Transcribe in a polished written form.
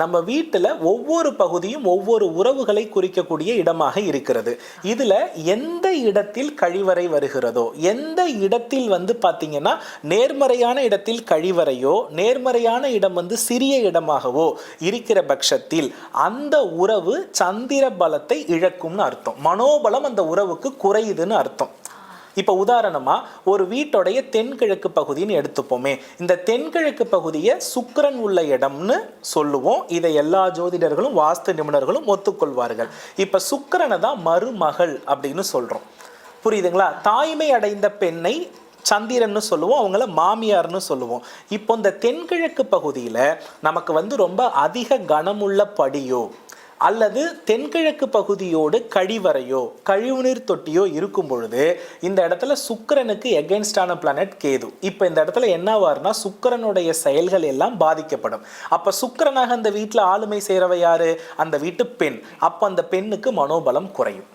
நம்ம வீட்டில் ஒவ்வொரு பகுதியும் ஒவ்வொரு உறவுகளை குறிக்கக்கூடிய இடமாக இருக்கிறது. இதில் எந்த இடத்தில் கழிவறை வருகிறதோ, எந்த இடத்தில் பார்த்தீங்கன்னா நேர்மறையான இடத்தில் கழிவறையோ, நேர்மறையான இடம் சிறிய இடமாகவோ இருக்கிற பட்சத்தில் அந்த உறவு சந்திர பலத்தை இழக்கும்னு அர்த்தம். மனோபலம் அந்த உறவுக்கு குறையுதுன்னு அர்த்தம். இப்போ உதாரணமாக ஒரு வீட்டோடைய தென்கிழக்கு பகுதின்னு எடுத்துப்போமே. இந்த தென்கிழக்கு பகுதியை சுக்கிரன் உள்ள இடம்னு சொல்லுவோம். இதை எல்லா ஜோதிடர்களும் வாஸ்து நிபுணர்களும் ஒத்துக்கொள்வார்கள். இப்போ சுக்கிரனை தான் மருமகள் அப்படின்னு சொல்கிறோம். புரியுதுங்களா? தாய்மை அடைந்த பெண்ணை சந்திரன்னு சொல்லுவோம், அவங்கள மாமியார்னு சொல்லுவோம். இப்போ இந்த தென்கிழக்கு பகுதியில் நமக்கு ரொம்ப அதிக கனமுள்ள படியோ அல்லது தென்கிழக்கு பகுதியோடு கழிவறையோ கழிவுநீர் தொட்டியோ இருக்கும் பொழுது இந்த இடத்துல சுக்கிரனுக்கு எகென்ஸ்டான பிளானட் கேது. இப்போ இந்த இடத்துல என்னவாருன்னா சுக்கிரனுடைய செயல்கள் எல்லாம் பாதிக்கப்படும். அப்போ சுக்கிரனாக அந்த வீட்டில் ஆளுமை செய்கிறவ யாரு? அந்த வீட்டு பெண். அப்போ அந்த பெண்ணுக்கு மனோபலம் குறையும்.